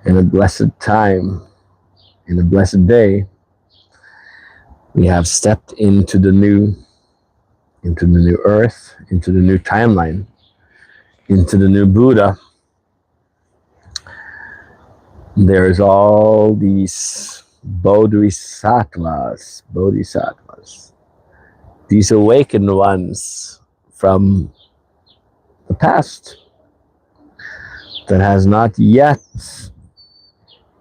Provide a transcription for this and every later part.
in a blessed time, in a blessed day, we have stepped into the new earth, into the new timeline, into the new Buddha. There's all these bodhisattvas, these awakened ones from the past that has not yet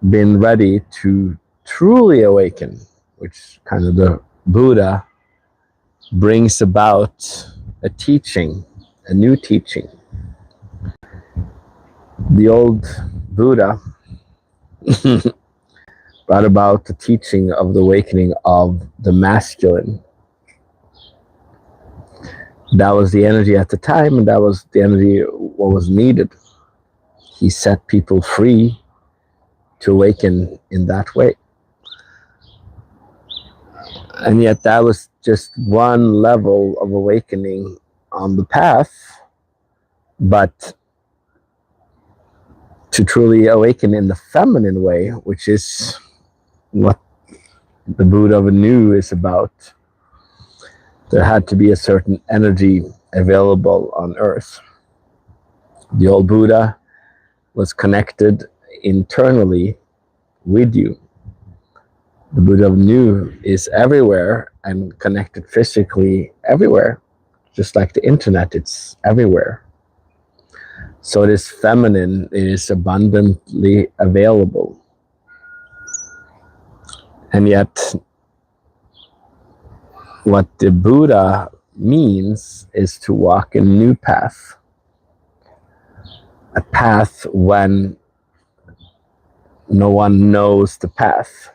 been ready to truly awaken, which kind of the Buddha brings about a teaching, a new teaching. The old Buddha brought about the teaching of the awakening of the masculine. That was the energy at the time, and that was the energy what was needed. He set people free to awaken in that way. And yet that was just one level of awakening on the path. But to truly awaken in the feminine way, which is what the Buddha knew is about, there had to be a certain energy available on earth. The old Buddha was connected internally with you. The Buddha knew is everywhere and connected physically everywhere. Just like the internet, it's everywhere. So this feminine is abundantly available. And yet, what the Buddha means is to walk a new path. A path when no one knows the path.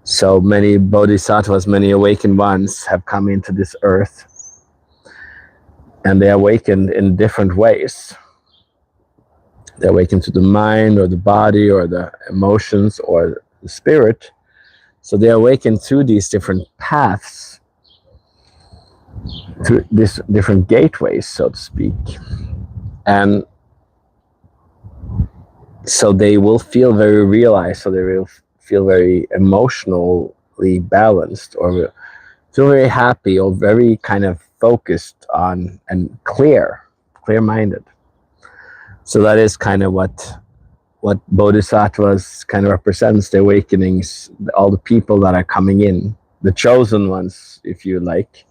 So many bodhisattvas, many awakened ones have come into this earth, and they awakened in different ways. They awakened to the mind or the body or the emotions or the spirit. So they awakened through these different paths, through these different gateways, so to speak. And so they will feel very realized, so they will feel very emotionally balanced, or feel very happy, or very kind of focused on and clear-minded. So that is kind of what bodhisattvas kind of represents, the awakenings, all the people that are coming in, the chosen ones, if you like,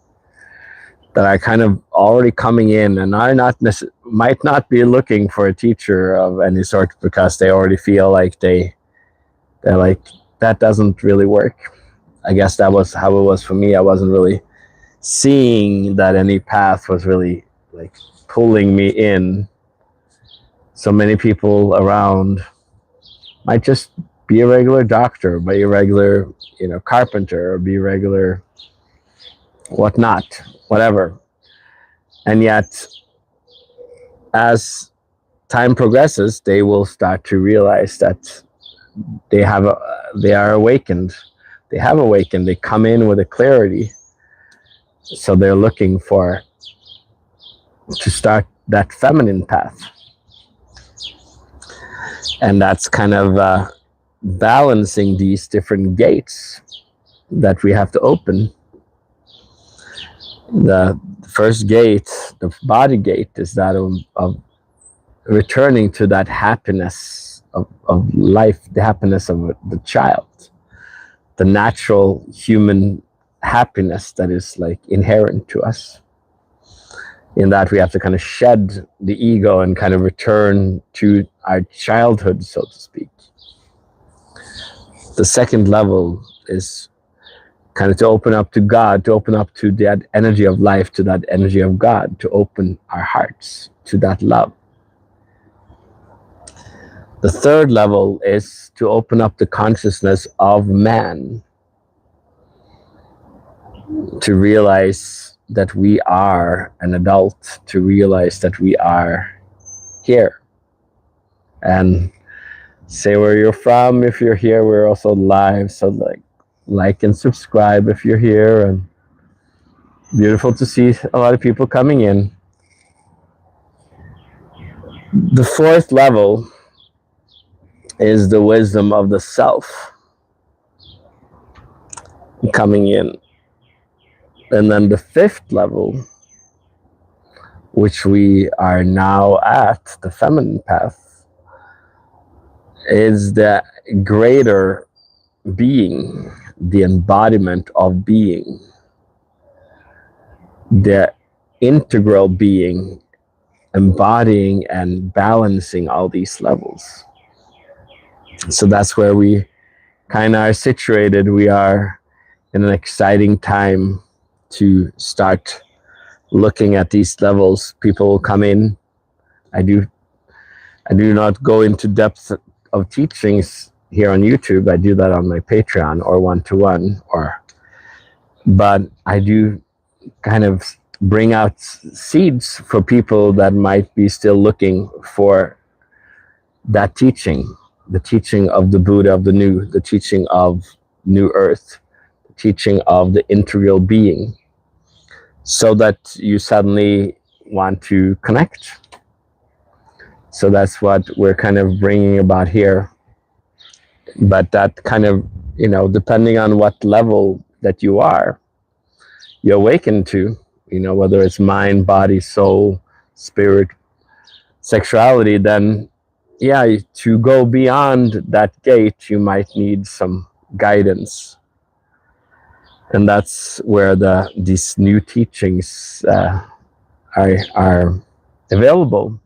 that are kind of already coming in and are not might not be looking for a teacher of any sort, because they already feel like they're like, that doesn't really work. I guess that was how it was for me. I wasn't really seeing that any path was really like pulling me in. So many people around might just be a regular doctor, be a regular, carpenter, or be a regular whatever. And yet, as time progresses, they will start to realize that they are awakened. They have awakened. They come in with a clarity. So they're looking to start that feminine path. And that's kind of balancing these different gates that we have to open. The first gate, the body gate, is that of returning to that happiness of life, the happiness of the child, the natural human happiness that is like inherent to us. In that we have to kind of shed the ego and kind of return to our childhood, so to speak. The second level is kind of to open up to God, to open up to that energy of life, to that energy of God, to open our hearts to that love. The third level is to open up the consciousness of man, to realize that we are an adult, to realize that we are here. And say where you're from. If you're here, we're also live, so like and subscribe if you're here. And beautiful to see a lot of people coming in. The fourth level is the wisdom of the self coming in. And then the fifth level, which we are now at, the feminine path, is the greater being, the embodiment of being, the integral being, embodying and balancing all these levels. So that's where we kind of are situated. We are in an exciting time to start looking at these levels. People will come in. I do not go into depth of teachings here on YouTube. I do that on my Patreon or one-to-one, but I do kind of bring out seeds for people that might be still looking for that teaching, the teaching of the Buddha of the New, the teaching of New Earth, the teaching of the integral being, so that you suddenly want to connect. So that's what we're kind of bringing about here. But that kind of, depending on what level that you awaken to, whether it's mind, body, soul, spirit, sexuality, then to go beyond that gate, you might need some guidance. And that's where these new teachings are available.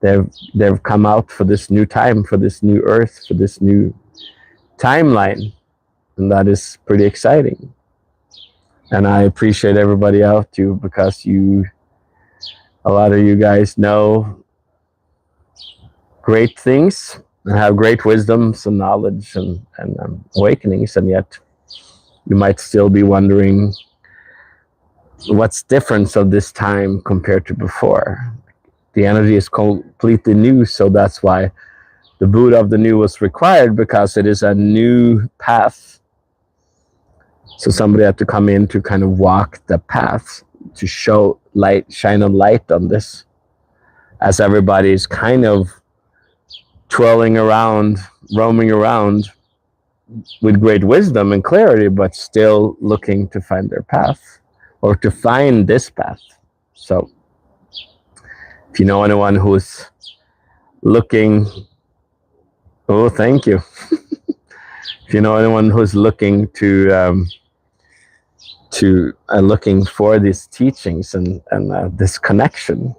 They've come out for this new time, for this new earth, for this new timeline, and that is pretty exciting. And I appreciate everybody out too, because a lot of you guys know great things and have great wisdoms and knowledge and awakenings, and yet you might still be wondering what's different of this time compared to before. The energy is completely new, so that's why the Buddha of the New was required, because it is a new path. So somebody had to come in to kind of walk the path, to shine a light on this, as everybody's kind of twirling around, roaming around with great wisdom and clarity, but still looking to find their path, or to find this path. So if you know anyone who's looking, oh, thank you. If you know anyone who's looking looking for these teachings and this connection,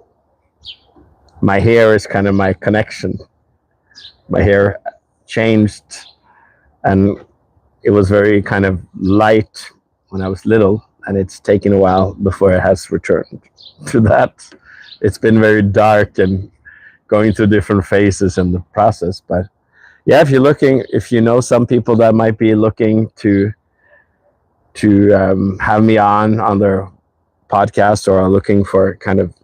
my hair is kind of my connection. My hair changed, and it was very kind of light when I was little, and it's taken a while before it has returned to that. It's been very dark and going through different phases in the process. But yeah, if you know some people that might be looking to have me on their podcast, or are looking for kind of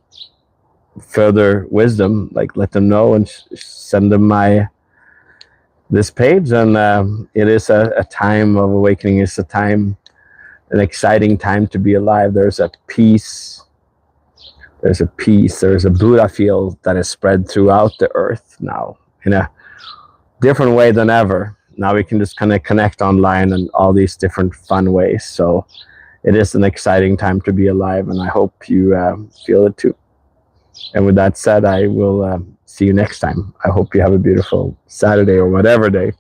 further wisdom, like, let them know and send them this page. And it is a time of awakening. It's an exciting time to be alive. There's a peace. There's a Buddha field that is spread throughout the earth now in a different way than ever. Now we can just kind of connect online in all these different fun ways. So it is an exciting time to be alive, and I hope you feel it too. And with that said, I will see you next time. I hope you have a beautiful Saturday or whatever day